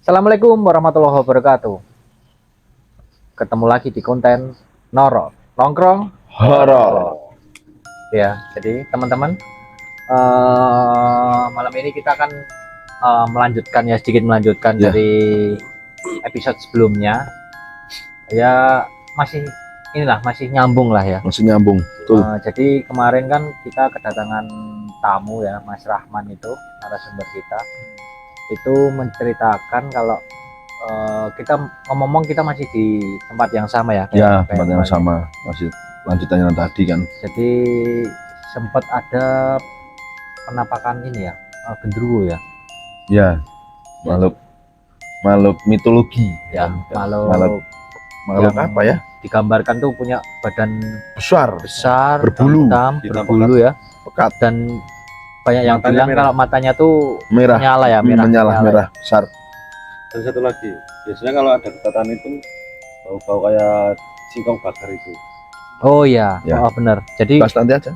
Assalamualaikum warahmatullahi wabarakatuh. Ketemu lagi di konten Noro Nongkrong Horor. ya. Jadi teman-teman, malam ini kita akan melanjutkan ya, sedikit melanjutkan Ya. dari episode sebelumnya. Ya masih masih nyambung lah ya. Masih nyambung tuh. Jadi kemarin kan kita kedatangan tamu ya, Mas Rahman itu narasumber kita. Itu menceritakan kalau kita ngomong kita masih di tempat yang sama ya. Ya, tempat yang sama, masih lanjutannya tadi kan. Jadi sempat ada penampakan ini ya, genderuwo ya. Ya, makhluk mitologi. Ya, makhluk yang apa ya? digambarkan tuh punya badan Besar, berbulu, hitam, berbulu ya, pekat, dan banyak yang bilang kalau matanya tuh merah, menyala ya, merah, besar. Dan satu lagi, biasanya kalau ada ketataan itu bau-bau kayak singkong bakar itu. Oh iya, Ya. Oh, benar. Jadi Bahas nanti aja.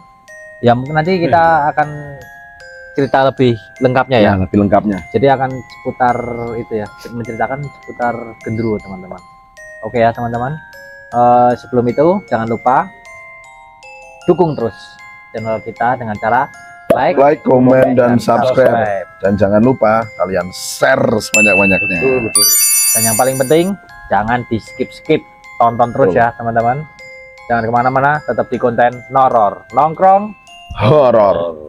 ya mungkin nanti kita akan cerita lebih lengkapnya ya. Lebih lengkapnya. Jadi akan seputar itu ya, menceritakan seputar genderuwo teman-teman. Oke ya teman-teman. Sebelum itu jangan lupa dukung terus channel kita dengan cara like, komen, dan subscribe. Dan jangan lupa kalian share sebanyak-banyaknya. Betul. Dan yang paling penting jangan di skip, tonton terus ya teman-teman. Jangan kemana-mana, tetap di konten Noror Nongkrong Horor.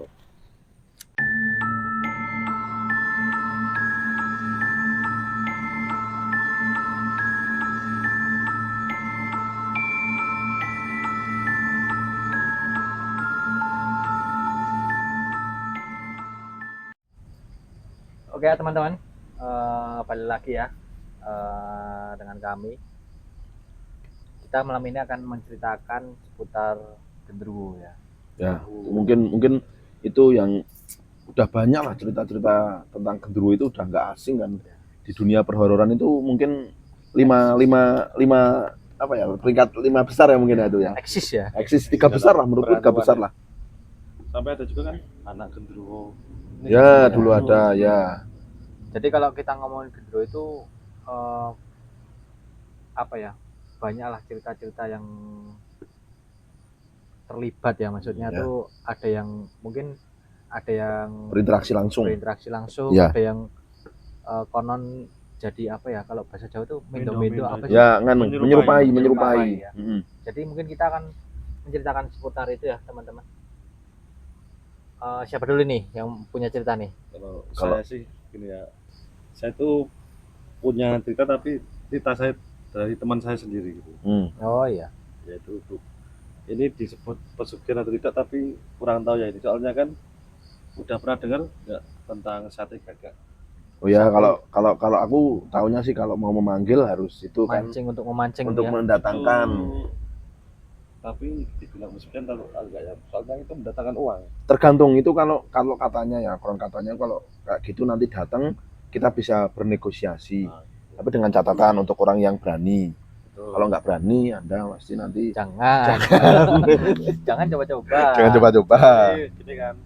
Oke ya teman-teman, balik lagi ya dengan kami. Kita malam ini akan menceritakan seputar genderuwo ya. Ya, mungkin itu yang udah banyak lah cerita-cerita tentang genderuwo, itu udah nggak asing kan. Di dunia perhororan itu mungkin lima apa ya, peringkat 5 besar ya mungkin itu ya. Eksis 3 besar lah, menurutku 3 besar lah. Sampai ada juga kan anak genderuwo. Ya, dulu ada ya. Jadi kalau kita ngomongin genderuwo itu apa ya, banyaklah cerita-cerita yang terlibat ya, maksudnya tuh ada yang mungkin ada yang berinteraksi langsung ya. Ada yang konon jadi apa ya, kalau bahasa Jawa tuh mendo-mendo apa sih ya, menyerupai ya. Jadi mungkin kita akan menceritakan seputar itu ya teman-teman. Siapa dulu nih yang punya cerita nih? Kalau saya sih gini ya, saya tuh punya cerita, tapi cerita saya dari teman saya sendiri gitu. Oh iya. Yaitu ini disebut pesugihan atau tidak, tapi kurang tahu ya ini. Soalnya kan udah pernah dengar nggak tentang sate gagak? Oh ya, kalau aku tahunya sih kalau mau memanggil harus itu mancing, kan untuk memancing, untuk ya, mendatangkan. Tapi dibilang pesugihan atau enggak ya? Soalnya itu mendatangkan uang. Tergantung itu, kalau katanya ya, konon katanya kalau kayak gitu nanti datang kita bisa bernegosiasi. Tapi dengan catatan untuk orang yang berani. Kalau nggak berani, Anda pasti nanti jangan coba-coba. Jangan coba-coba. Gini kan,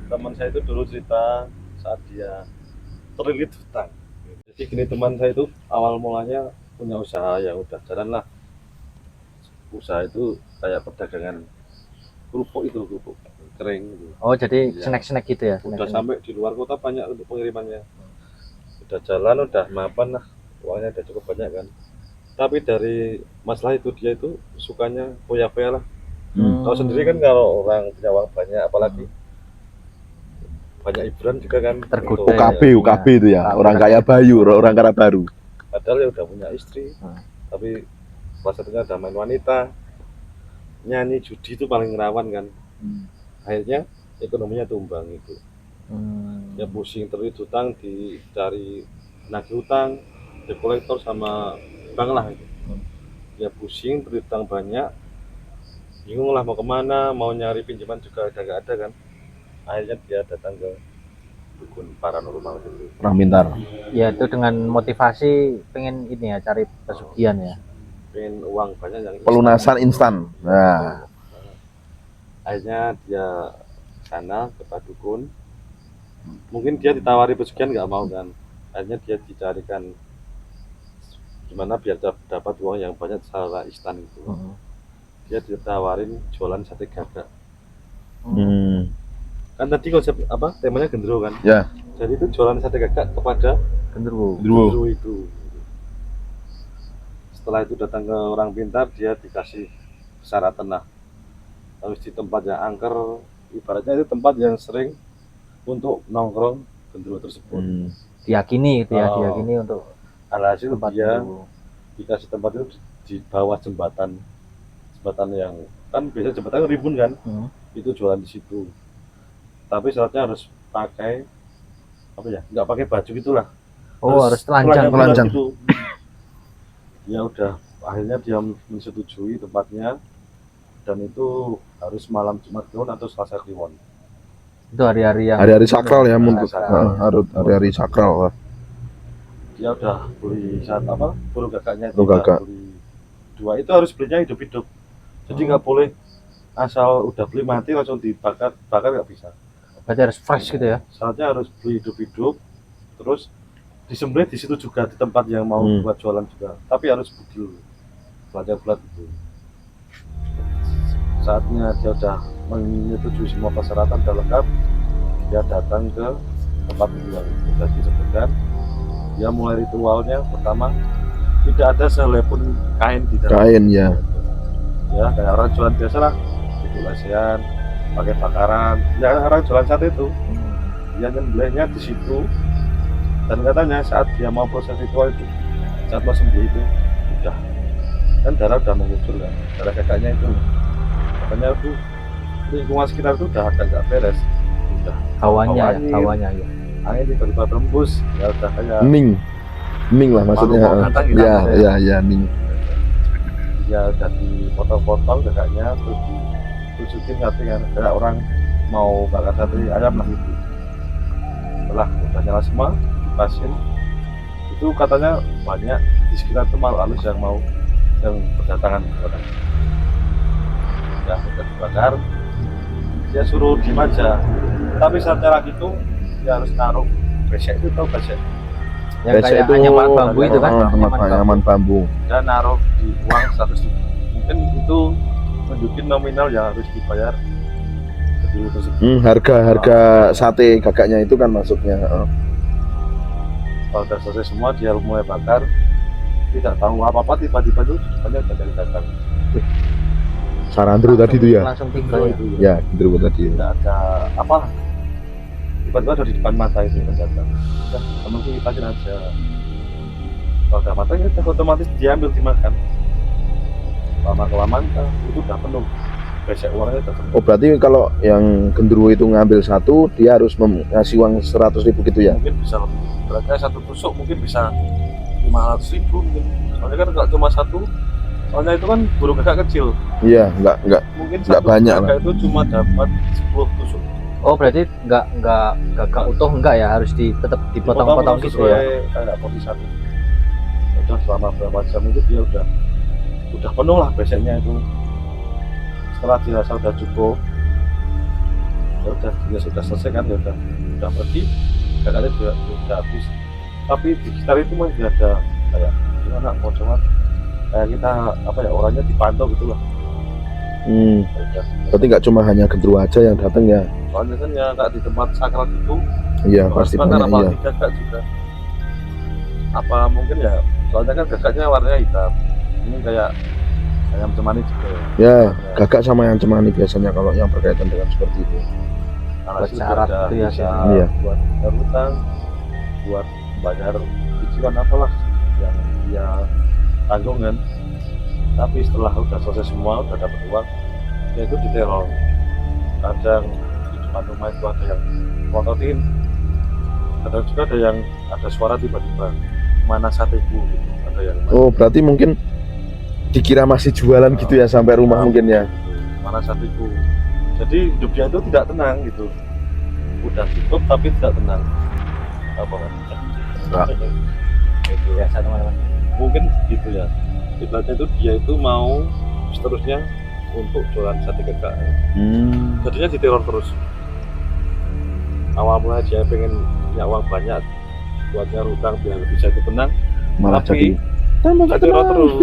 teman saya itu dulu cerita saat dia terlilit hutang. Jadi gini, teman saya itu awal mulanya punya usaha, ya udah jalan lah. Usaha itu kayak perdagangan kerupuk kering gitu. Oh, jadi snack gitu ya? Udah sampai di luar kota banyak untuk pengirimannya. Udah jalan, udah mapan lah, uangnya udah cukup banyak kan. Tapi dari masalah itu, dia itu sukanya foya-foya lah. Tahu sendiri kan kalau orang punya uang banyak, apalagi banyak hiburan juga kan. Tergoda. UKB itu ya, orang kaya bayu, orang kaya baru. Padahal ya udah punya istri, tapi salah satunya ada main wanita, nyanyi, judi itu paling rawan kan. Akhirnya ekonominya tumbang itu. Ya pusing, terlilit hutang, dicari nagih hutang, debt collector sama bank lah itu. Ya pusing, terlilit hutang banyak, bingung lah mau kemana, mau nyari pinjaman juga udah nggak ada kan. Akhirnya dia datang ke dukun paranormal itu. Orang pintar. Ya itu dengan motivasi pengen ini ya, cari pesugihan ya. Pengen uang banyak yang pelunasan instan. Nah, akhirnya dia sana ke Pak Dukun. Mungkin dia ditawari pesugihan nggak mau kan. akhirnya dia dicarikan gimana biar dapat uang yang banyak secara instan itu. Dia ditawarin jualan sate gagak. Kan tadi konsep apa temanya gendero kan, Ya. jadi itu jualan sate gagak kepada Genderuwo. gendero itu. Setelah itu datang ke orang pintar, dia dikasih persyaratan lah, harus di tempat yang angker, ibaratnya itu tempat yang sering untuk nongkrong gendero tersebut. Diyakini gitu ya, Oh. diyakini untuk Alhasil tempat dia genderuwo. dikasih tempat itu di bawah jembatan yang kan biasa jembatan rimbun kan, itu jualan di situ. Tapi syaratnya harus pakai apa ya, nggak pakai baju gitulah. Oh, harus telanjang. bulat Telanjang. gitu. Ya udah, akhirnya dia menyetujui tempatnya, dan itu harus malam Jumat Kliwon atau Selasa Kliwon. Itu hari-hari yang Hari-hari sakral ya, menurut sakral. harus hari-hari sakral lah. Dia udah beli burung gagaknya itu Burung udah gagak. beli 2, itu harus belinya hidup-hidup. Jadi nggak boleh asal udah beli mati langsung bakar nggak bisa. berarti harus fresh gitu ya. Syaratnya harus beli hidup-hidup, terus disembelih di situ juga, di tempat yang mau buat jualan juga. Tapi harus budil, telanjang bulat itu. Saatnya dia udah menyetujui semua persyaratan udah lengkap, dia datang ke tempat yang sudah disebutkan. Dia mulai ritualnya. Pertama, tidak ada sehelai pun kain di dalam. Kain ya. Ya kayak orang jualan biasa lah, itu lesehan, pakai bakaran. Ya orang jualan sate itu, dia nyembelihnya di situ. Dan katanya saat dia mau proses ritual itu, saat mau sembelih itu, udah kan darah udah mengucur kan, darah gagaknya itu. Katanya itu lingkungan sekitar itu udah agak nggak beres, udah Hawanya Hawanya. ya. angin tiba-tiba tembus, ya udah kayak Ning lah maksudnya. Palu mau datang gitu. Ya ning. dia udah dipotong-potong gagaknya, terus ditujukin hati kan, kayak orang mau bakar sate ayam lah gitu. Setelah udah nyala semua, dipasin, itu katanya banyak di sekitar itu malu halus yang berdatangan ke orang. Ya udah dibakar, dia suruh diem aja. Tapi saat nyala gitu, dia harus naruh besek. Itu tau besek? Yang Besek kayak itu anyaman bambu itu kan. anyaman bambu. Dan naruh di uang 100.000. Mungkin itu nunjukin nominal yang harus dibayar ke dulu tersebut. Harga sate gagaknya itu kan masuknya. Kalau udah selesai semua, dia mulai bakar. Tidak tahu apa-apa, tiba-tiba tuh depannya udah dari datang. Sarandru tadi itu ya. Langsung tinggal ya. Itu Ya, gendruwo tadi. tidak ada apa, tiba-tiba ada di depan mata itu udah datang. Udah, temanku ipasin aja. Kalau udah matang, ya otomatis diambil dimakan. Lama-kelamaan itu udah penuh, besek uangnya udah penuh. Oh, berarti kalau yang gendruwo itu ngambil satu, dia harus ngasih uang 100.000 gitu ya? Mungkin bisa lebih, berarti satu tusuk mungkin bisa 500.000 mungkin. Soalnya kan nggak cuma satu, soalnya itu kan burung gagak kecil. Iya, enggak. Mungkin Nggak satu banyak gagak itu cuma dapat 10 tusuk. Oh, berarti nggak gagak utuh enggak ya, harus tetap dipotong-potong gitu ya. Kayak porsi satu. Udah selama berapa jam itu dia udah penuh lah beseknya itu. Setelah dirasa udah cukup, dia sudah selesai kan, dia udah pergi, gagaknya juga udah habis. Tapi di sekitar itu masih ada kayak gimana pocongan, kayak kita apa ya, orangnya dipantau gitu lah. Berarti nggak cuma hanya gendruwo aja yang datang ya? Soalnya kan ya nggak di tempat sakral gitu. Iya, pasti banyak apa iya. gagak juga. Apa mungkin ya, soalnya kan gagaknya warnanya hitam. Ini kayak ayam cemani juga ya. Ya, gagak sama yang cemani biasanya kalau yang berkaitan dengan seperti itu. Karena Buat itu syarat ada itu ya, bisa Iya. buat bayar hutang, buat bayar cicilan apalah yang dia tanggung kan. Tapi setelah udah selesai semua, udah dapat uang, ya itu diteror. Kadang di depan rumah itu ada yang ngototin, kadang juga ada suara tiba-tiba, mana sateku gitu. Ada yang Oh, berarti mungkin dikira masih jualan gitu ya sampai rumah mungkin ya? mana sateku. Jadi hidupnya itu tidak tenang gitu. Udah cukup tapi tidak tenang. Apa kan? Itu biasa teman-teman. Mungkin gitu ya. Ibaratnya itu dia itu mau seterusnya untuk jualan sate gagak. Jadinya diteror terus. Awal mulai dia pengen punya uang banyak, buat nyari utang biar bisa itu tenang, malah tapi jadi tambah nggak kacau tenang. terus.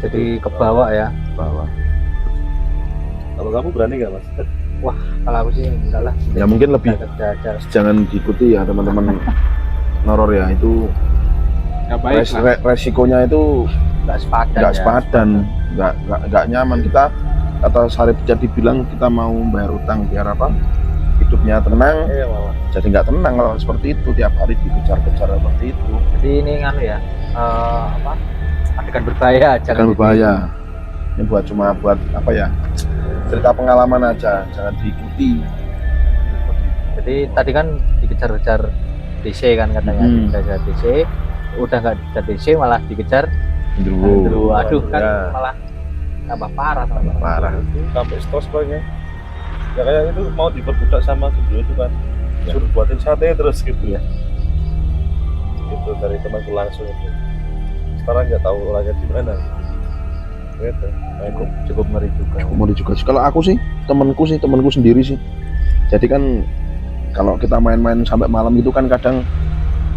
Jadi kebawa ya. Bawah. Kalau kamu berani nggak mas? Kalau aku sih enggak lah. Ya mungkin lebih Kerja aja. jangan diikuti ya teman-teman noror ya, itu Nggak baik lah. resikonya itu Enggak sepadan. nggak ya. sepadan, nggak nyaman. Kita kata Sarip jadi bilang kita mau bayar utang biar apa, hidupnya tenang, Iya malah. jadi nggak tenang kalau seperti itu, tiap hari dikejar-kejar seperti itu, Jadi ini nganu ya. Apa? Adegan berbahaya, jangan berbahaya. Ini cuma buat apa ya, cerita pengalaman aja, jangan diikuti. Jadi tadi kan dikejar-kejar DC kan katanya, dikejar DC. Udah nggak dikejar DC malah dikejar Gendruwo. Aduh kan Ya. malah tambah parah sama Parah. Itu sampai stos pokoknya. Ya kayak itu mau diperbudak sama Gendruwo itu kan, Ya. suruh buatin sate terus gitu ya. Itu dari temanku langsung itu. Sekarang nggak tahu orangnya di mana. Gitu. Nah, itu Cukup ngeri juga. Mau juga sih. Kalau aku sih, temanku sendiri sih. Jadi kan kalau kita main-main sampai malam itu kan kadang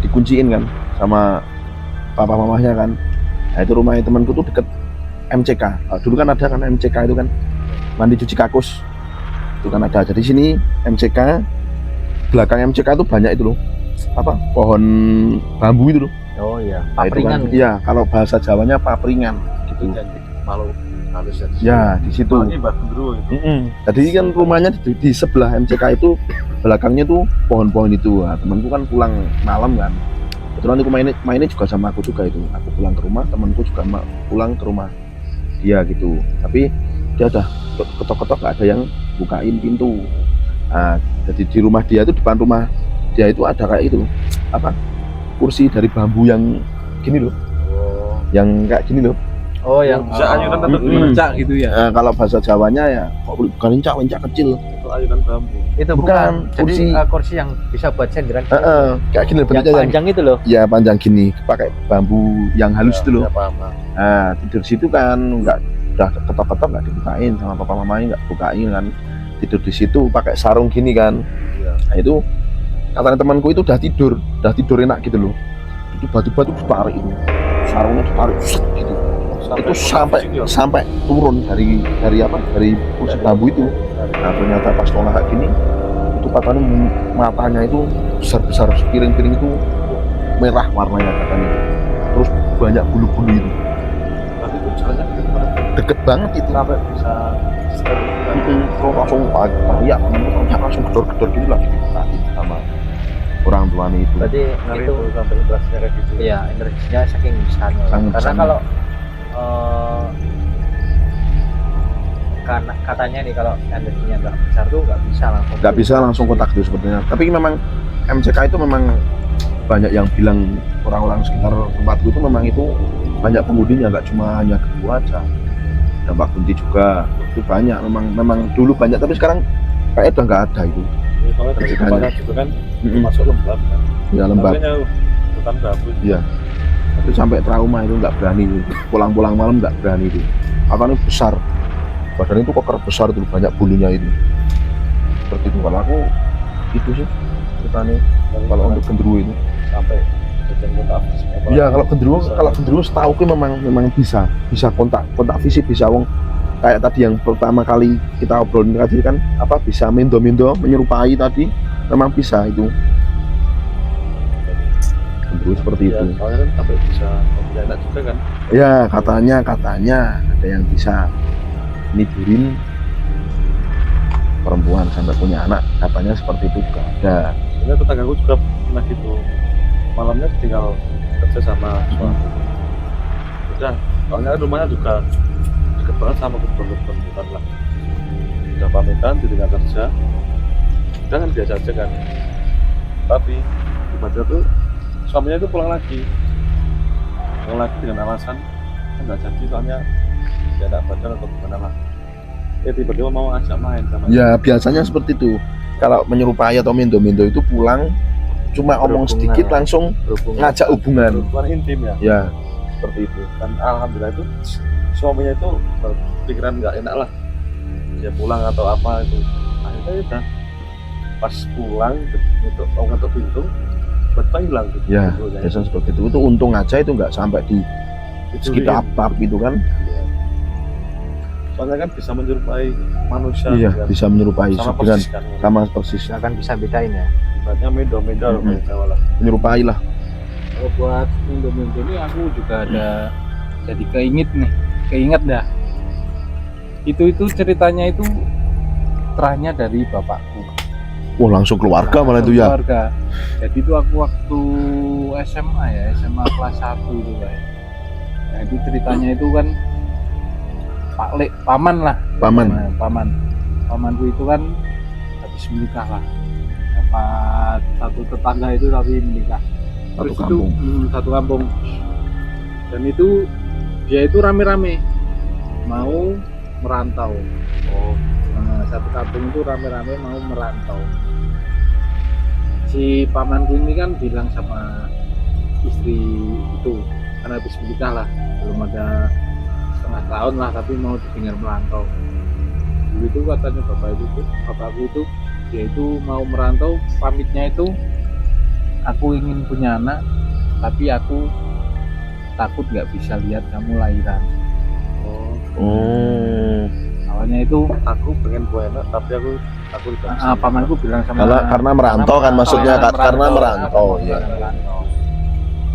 dikunciin kan sama papa mamahnya kan. Nah itu rumahnya temanku tuh deket MCK. Dulu kan ada kan MCK itu kan, mandi cuci kakus. Itu kan ada. Jadi sini MCK, belakang MCK itu banyak itu loh. Apa? Pohon bambu itu loh. Oh iya, Nah, itu kan, papringan. iya, kalau bahasa Jawanya papringan gitu. janji malu halus ya. Ya, di situ. Ini Mbak Gendruwo itu. Jadi kan rumahnya di sebelah MCK itu, belakangnya tuh pohon-pohon itu. Nah, temanku kan pulang malam kan. Kebetulan aku mainnya juga sama aku juga itu. Aku pulang ke rumah, temanku juga pulang ke rumah dia gitu. Tapi dia udah ketok-ketok nggak ada yang bukain pintu. Nah, jadi di rumah dia itu, depan rumah dia itu ada kayak itu apa? Kursi dari bambu yang gini loh, Oh. yang kayak gini loh. Oh yang Bisa ayunan tetap Mencak gitu ya. Nah, kalau bahasa Jawanya ya kok bukan lincak kecil. itu ayunan bambu. itu Bukan, Jadi kursi. kursi yang bisa buat senderan. Kayak gini Yang bentuknya yang panjang itu loh. ya panjang gini, pakai bambu yang halus itu loh. Ya, paham, paham. Nah tidur situ kan nggak, udah ketok-ketok nggak dibukain sama papa mamanya, nggak bukain kan, tidur di situ pakai sarung gini kan. Iya. Nah itu katanya temanku itu udah tidur enak gitu loh, itu tiba-tiba tuh ditarik itu sarungnya, ditarik set gitu, itu sampai turun dari kursi bambu itu. Nah ternyata pas nolak kayak gini, itu katanya matanya itu besar piring-piring itu merah warnanya katanya, terus banyak bulu-bulu itu, Tapi itu jalannya deket banget. deket banget itu. Sampai bisa Terus langsung teriak, langsung gedor-gedor gitu lah ditanya sama orang tuanya itu. Berarti ngeri itu itu sampai interaksinya kayak gitu. iya energinya saking besarnya. Saking Karena besarnya. kalau karena katanya nih kalau energinya nggak besar tuh nggak bisa langsung kontak itu sepertinya. Tapi memang MCK itu memang banyak yang bilang, orang-orang sekitar tempatku itu memang itu banyak penghuninya, nggak cuma hanya Gendruwo aja, ada Mbak Kunti juga, itu banyak, memang dulu banyak, tapi sekarang kayaknya udah nggak ada itu. Ini soalnya dari Ceritanya. tempatnya juga kan masuk lembab kan. Ya lembab. Makanya hutan gabut. Iya. Itu sampai trauma itu, nggak berani itu. Pulang malam nggak berani itu. Akannya besar, badan itu koker besar itu, banyak bulunya itu. Seperti itu. Kalau aku itu sih ceritanya. Kalau untuk Gendruwo itu. Sampai jajan kontak fisik. Iya, kalau Gendruwo setahu aku memang bisa kontak fisik, bisa wong kayak tadi yang pertama kali kita obrolin tadi kan, apa bisa mendo menyerupai tadi, memang bisa itu. Gendruwo seperti Ya, itu. soalnya kan sampai bisa punya anak juga kan. Ya katanya ada yang bisa nidurin perempuan sampai punya anak, katanya seperti itu juga ada. Sebenarnya tetanggaku juga pernah gitu. Malamnya tinggal kerja sama suami. Udah, soalnya kan rumahnya juga deket banget sama kebun hutan lah. Udah pamitan, ditinggal kerja. Udah kan biasa aja kan. Tapi tiba-tiba tuh suaminya itu pulang lagi dengan alasan nggak jadi, soalnya dia ada pacar atau gimana lah. Tiba-tiba mau ajak main sama Ya biasanya seperti itu. Kalau menyerupai atau mendo itu pulang cuma omong Berhubungan sedikit ya. langsung ngajak hubungan. hubungan intim ya. Ya seperti itu. Dan alhamdulillah itu suaminya itu pikiran nggak enak lah, dia pulang atau apa itu, akhirnya udah pas pulang untuk pintu tiba-tiba hilang gitu. Ya, Pintunya. biasanya seperti itu. Itu untung aja itu nggak sampai di sekitar atap gitu kan. Iya. Soalnya kan bisa menyerupai manusia Iya, kan. bisa menyerupai sama dengan persis kan. sama persis. Nggak akan bisa bedain ya. Ibaratnya mendo-mendo Mm-mm. kayak Jawa lah. Menyerupai lah. Kalau buat Indo-Indo ini aku juga ada jadi keinget dah. Itu ceritanya itu terahnya dari bapakku. Wah, langsung keluarga malah itu ya. Keluarga. Jadi itu aku waktu SMA kelas 1 itu kayak. Nah itu ceritanya itu kan paman lah. Paman. Nah, pamanku itu kan habis menikah lah. Dapat satu tetangga itu tapi menikah. Satu Terus kampung. itu satu kampung. Dan itu dia itu rame-rame mau merantau. Nah, satu kampung itu rame-rame mau merantau. Si pamanku ini kan bilang sama istri itu karena habis menikah lah, belum ada setengah tahun lah tapi mau ditinggal merantau. Dulu itu katanya bapakku itu dia itu mau merantau, pamitnya itu aku ingin punya anak tapi aku takut nggak bisa lihat kamu lahiran. Oh. Awalnya itu Aku pengen punya anak tapi aku tidak bisa. pamanku bilang sama Karena merantau kan maksudnya karena merantau ya. merantau.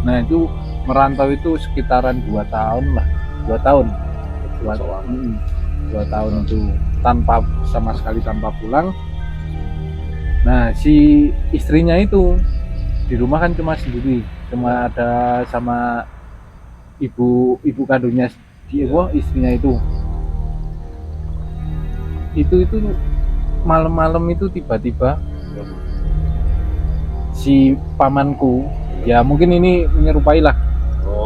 Nah itu merantau itu sekitaran 2 tahun lah, 2 tahun, 2 tahun itu sama sekali tanpa pulang. Nah si istrinya itu di rumah kan cuma sendiri, cuma ada sama ibu kandungnya istrinya itu malam-malam itu tiba-tiba si pamanku, ya mungkin ini menyerupai lah,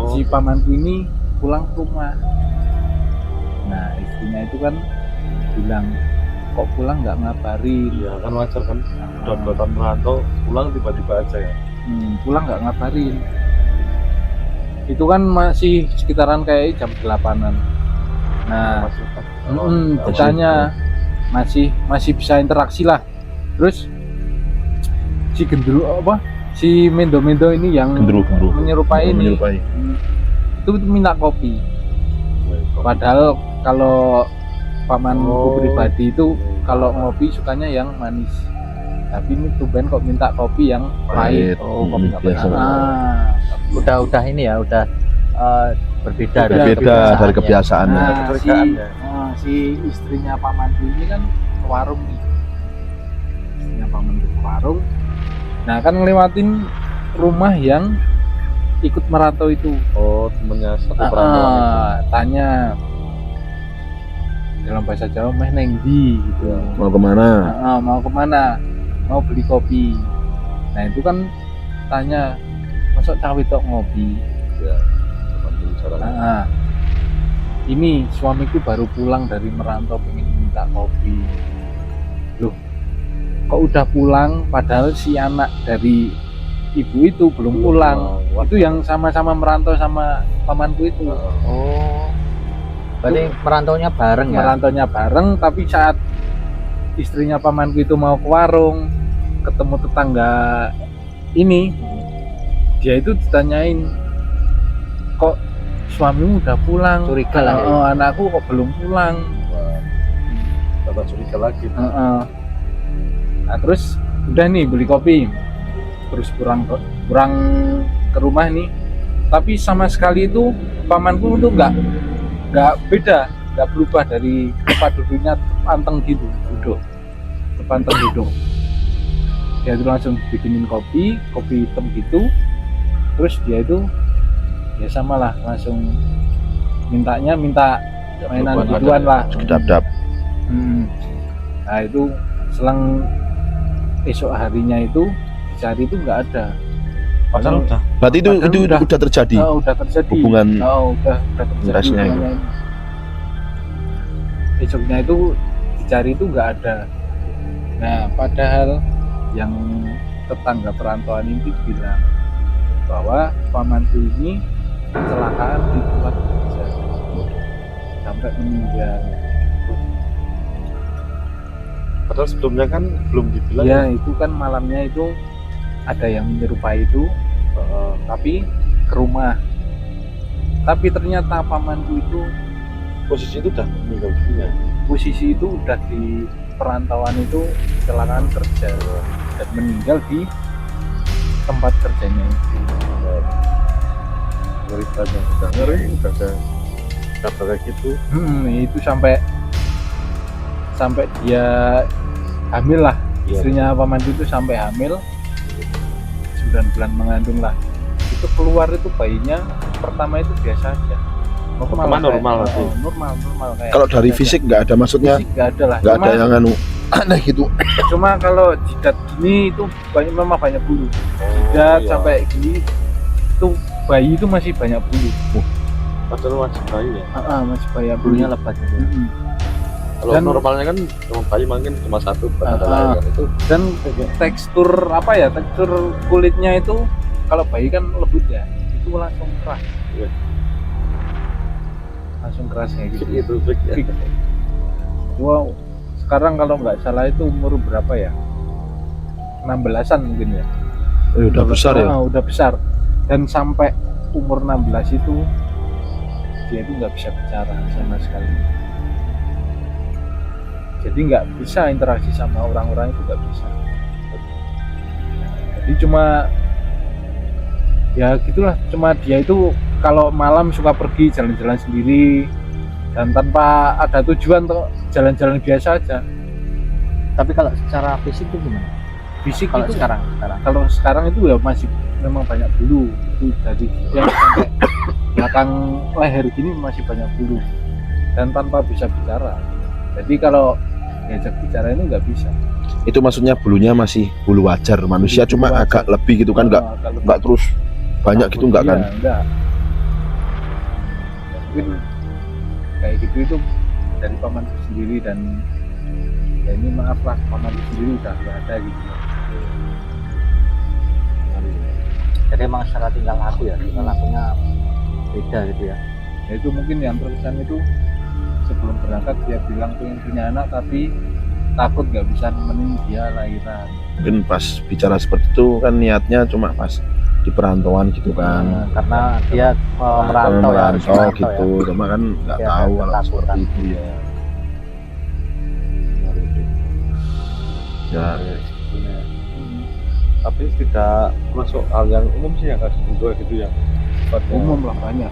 si pamanku ini pulang ke rumah. Nah istrinya itu kan bilang kok pulang nggak ngabarin. Ya kan wajar kan. Udah 2 tahun merantau pulang tiba-tiba aja ya. Pulang nggak ngabarin. Itu kan masih sekitaran kayak jam 8-an. Nah ditanya masih bisa interaksi lah. Terus si si mendo ini yang Gendru. menyerupai ini itu minta kopi. Padahal kalau pamanku pribadi itu kalau ngopi sukanya yang manis, tapi ini tumben kok minta kopi yang pahit. Kopi nggak biasa. Udah ini ya, udah berbeda Berbeda dari kebiasaannya. Si istrinya pamanku ini kan ke warung nih. Istrinya pamanku ke warung. Nah kan ngelewatin rumah yang ikut merantau itu. Temennya satu perantauan itu. Tanya dalam bahasa Jawa meh neng di gitu. Mau kemana? Mau kemana? Mau beli kopi. Nah itu kan tanya masuk cawe tok ngopi. Ya, teman bicara. Ini suamiku baru pulang dari merantau pengen minta kopi. Loh, kok udah pulang padahal si anak dari ibu itu belum pulang. Itu yang sama-sama merantau sama pamanku itu. Berarti merantaunya bareng ya? Merantaunya bareng, tapi saat istrinya pamanku itu mau ke warung, ketemu tetangga ini, dia itu ditanyain, kok suamimu udah pulang? Curiga lah ya? Anakku kok belum pulang? Kata curiga lagi. Nah terus udah nih beli kopi, terus pulang ke rumah nih, tapi sama sekali itu pamanku itu nggak beda, nggak berubah dari tempat duduknya, anteng gitu duduk, anteng duduk. Dia itu langsung bikinin kopi hitam gitu, terus dia itu ya sama lah, langsung minta mainan gituan lah. Dap. Nah itu selang esok harinya itu dicari itu nggak ada. Padahal udah. Berarti itu udah terjadi. Udah terjadi Hubungan udah terjadi rasnya itu. hubungannya. Esoknya itu dicari itu nggak ada. Nah padahal yang tetangga perantauan ini bilang bahwa pamanku ini kecelakaan di tempat kerja sampai meninggal. Padahal sebelumnya kan belum dibilang. Ya itu kan malamnya itu ada yang menyerupai itu, tapi ke rumah. Tapi ternyata pamanku itu Posisi itu udah meninggal dunia. posisi itu udah di perantauan itu kecelakaan kerja dan meninggal di tempat kerjanya itu. Ngeri banget, udah ngeri, udah ada kabar kayak gitu. Itu sampai dia hamil lah. Iya. Istrinya pamanku itu sampai hamil 9 bulan mengandung lah. Itu keluar itu bayinya pertama itu biasa aja. Pertama normal kayak, sih. normal kayak Kalau dari biasa fisik nggak ada, aja. maksudnya Fisik nggak ada lah. nggak ada yang anu aneh gitu. Cuma kalau jidat gini itu memang banyak bulu. Jidat iya. sampai gini itu bayi itu masih banyak bulu. Padahal masih bayi ya. Masih banyak Bulunya bulunya. lebat gitu. Kalau Dan- normalnya kan cuma bayi mungkin cuma satu bukan ada Ah, lain kan. Itu Dan tekstur tekstur kulitnya itu kalau bayi kan lembut ya, itu langsung keras. Iya. Langsung keras kayak gitu. itu fix ya. Fix. Wow, sekarang kalau nggak salah itu umur berapa ya? 16-an mungkin ya. Udah besar ya. Udah besar. Dan sampai umur 16 itu dia itu nggak bisa bicara sama sekali. Jadi nggak bisa interaksi sama orang-orang itu, nggak bisa. Jadi cuma ya gitulah, cuma dia itu kalau malam suka pergi jalan-jalan sendiri dan tanpa ada tujuan tuh, jalan-jalan biasa aja. Tapi kalau secara fisik itu gimana? Fisik Kalau itu sekarang kalau sekarang itu ya masih memang banyak bulu itu dari yang sampai belakang leher gini masih banyak bulu dan tanpa bisa bicara. Jadi kalau diajak bicara ini nggak bisa. Itu maksudnya bulunya masih bulu wajar manusia, Bulu cuma wajar. agak lebih gitu kan, nggak terus banyak gitu nggak kan? Enggak. Mungkin kayak gitu itu dari pamanku sendiri, dan ya ini maaf lah, pamanku sendiri udah nggak ada gitu. jadi emang secara tingkah laku ya, tingkah lakunya beda gitu ya. Ya itu mungkin yang terkesan itu sebelum berangkat dia bilang pengen punya anak tapi takut nggak bisa nemenin dia lahiran. Mungkin pas bicara seperti itu kan niatnya cuma pas di perantauan gitu kan. Karena dia merantau ya, harus Merantau merantau gitu, cuma kan nggak Dia tahu ada kalau ketakutan. seperti itu ya. Ya, Tapi tidak masuk hal yang umum sih ya kasus gendro gitu ya. Umum lah, banyak.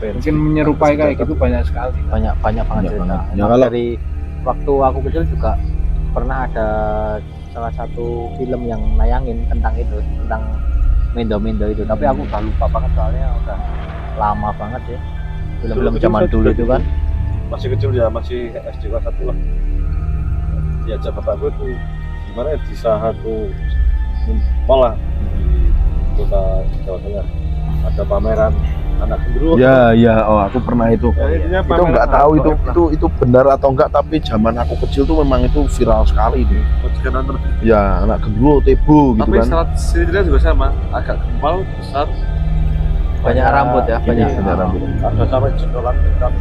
Mungkin menyerupai kayak gitu banyak sekali. banyak banget Banyak cerita. banget. Ya, Emang kalau- dari waktu aku kecil juga pernah ada salah satu film yang nayangin tentang itu, tentang mendo-mendo itu. Tapi aku udah lupa banget soalnya udah lama banget ya. Film-film Dulu zaman saya dulu juga itu kan. masih kecil ya, masih SD kelas 1 lah. Diajak bapakku itu gimana ya, di salah satu mall lah di kota Jawa Tengah ada pameran anak gendruwo. ya, oh aku pernah itu. Ya, intinya Itu pameran nggak anak tahu gendruwo. itu benar atau enggak, tapi zaman aku kecil tuh memang itu viral sekali itu. Majikan antar. Ya, anak gendruwo, tebo gitu Tapi kan. syarat siripnya juga sama, agak gempal, besar, Banyak rambut ya, ini, banyak rambut. ada sampai jendolan hitam.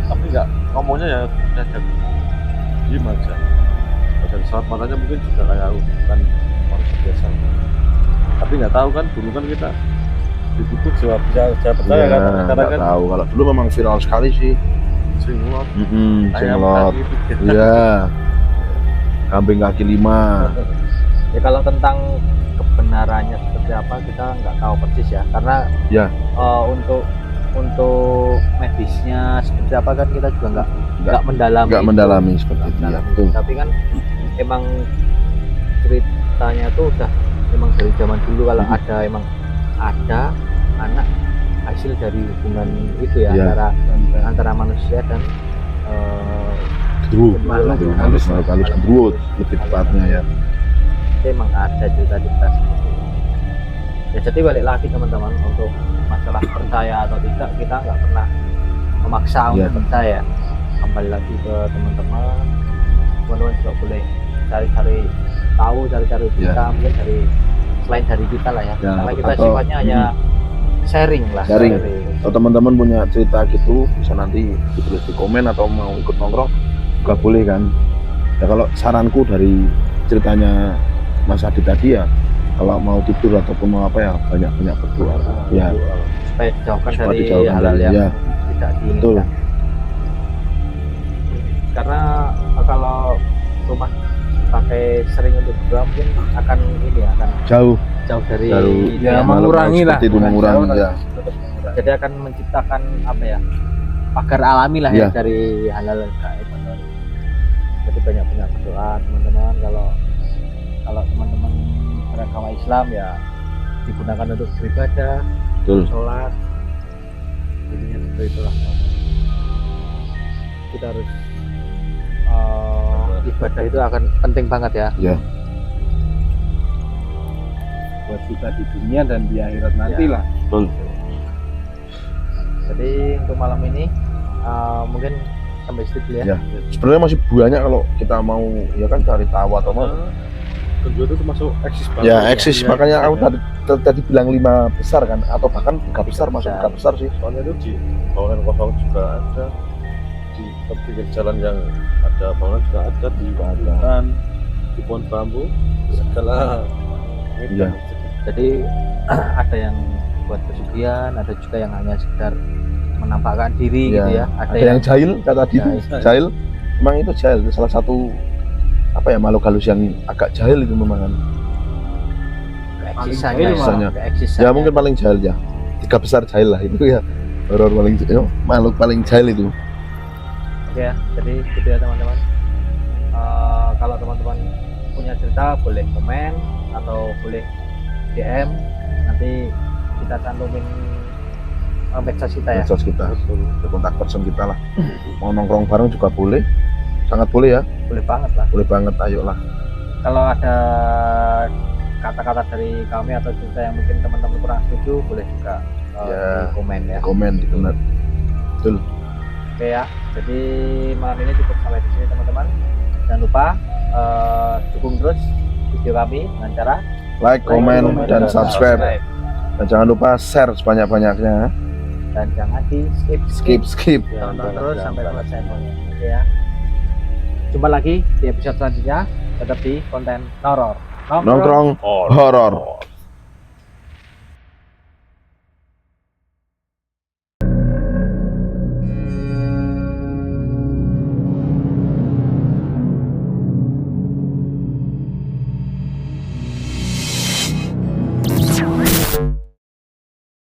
Tapi nggak ngomongnya ya ngajak diem aja. Dan saat matanya mungkin juga kayak aku, bukan manusia biasa. Tapi nggak tahu kan, dulu kan kita ditutup jawab percaya Ya, kan. Sekarang nggak kan tahu. Kalau dulu memang viral sekali sih. singlot, Jenglot. Iya. Kambing kaki 5. Ya kalau tentang kebenarannya seperti apa kita nggak tahu persis ya, karena Ya. untuk medisnya seperti apa kan kita juga nggak mendalami. Nggak itu. mendalami seperti itu ya. Mendalami. Betul. Tapi kan emang ceritanya tuh udah memang dari zaman dulu kalau ada anak hasil dari hubungan itu ya, Iya. antara manusia dan Gendruwo. Makhluk Halus gendruwo lebih tepatnya ya. itu emang ada cerita-cerita seperti itu. Ya jadi balik lagi teman-teman, untuk masalah percaya atau tidak kita nggak pernah memaksa Iya. untuk percaya. Kembali lagi ke teman-teman juga boleh cari-cari tahu, cari-cari cerita mungkin dari selain dari kita lah ya, Ya, karena kita atau- sifatnya hanya sharing lah. Sharing. Kalau teman-teman punya cerita gitu bisa nanti ditulis di komen, atau mau ikut nongkrong juga boleh kan. Ya kalau saranku dari ceritanya Mas Adi tadi ya, kalau mau tidur ataupun mau apa ya banyak-banyak berdoa. Ya, supaya dijauhkan supaya dari dijauhkan hal-hal dari- yang ya, tidak betul. diinginkan. Karena kalau rumah pakai sering untuk berdoa mungkin akan ini ya, akan Jauh jauh dari Jauh. itu Ya, ya. mengurangi lah. seperti itu mengurangi Jauh, ya. tetap mengurangi. Jadi akan menciptakan apa ya, pagar alami lah ya Ya. dari hal-hal gaib. Jadi banyak-banyak berdoa teman-teman. Kalau teman-teman beragama Islam ya digunakan untuk beribadah, Betul. sholat, intinya seperti itulah teman-teman. Kita harus ibadah itu akan penting banget ya. Ya, Buat kita di dunia dan di akhirat nanti Ya. lah. betul. Jadi untuk malam ini mungkin sampai situ dulu ya. Ya. Sebenarnya masih banyak kalau kita mau ya kan cari tahu atau mau. Kedua itu termasuk eksis banget. Ya eksis, Iya, makanya aku iya. tadi bilang 5 besar kan, atau bahkan 3 besar masuk 3 besar sih. Soalnya itu di bangunan kosong juga ada, di pinggir jalan yang ada bangunan juga ada, di hutan, di pohon bambu, segala Iya. Jadi ada yang buat pesugihan, ada juga yang hanya sekedar menampakkan diri gitu ya. Ada yang jahil kata tadi itu, Jahil. jahil. Memang itu jahil, itu salah satu apa ya makhluk halus yang agak jahil itu memang kan. keeksisannya, Paling jahil malah. keeksisannya. Ya mungkin paling jahil ya. 3 besar jahil lah itu ya. Horor paling makhluk paling jahil itu. Oke ya, jadi gitu ya teman-teman. Kalau teman-teman punya cerita boleh komen atau boleh DM, nanti kita cantumin medsos kita ya. Medsos kita, kontak person kita lah. Mau nongkrong bareng juga boleh, sangat boleh ya, Boleh banget lah. boleh banget, ayolah. Kalau ada kata-kata dari kami atau cerita yang mungkin teman-teman kurang setuju, boleh juga Ya. di komen ya. Komen di komentar. Betul. Oke ya, jadi malam ini cukup sampai di sini teman-teman. Jangan lupa dukung terus video kami dengan cara Like, komen, dan subscribe. Dan jangan lupa share sebanyak-banyaknya. dan jangan di Skip. tonton terus sampai selesai. Oke ya. Jumpa lagi di episode selanjutnya, tetap di konten horor. Nongkrong horor.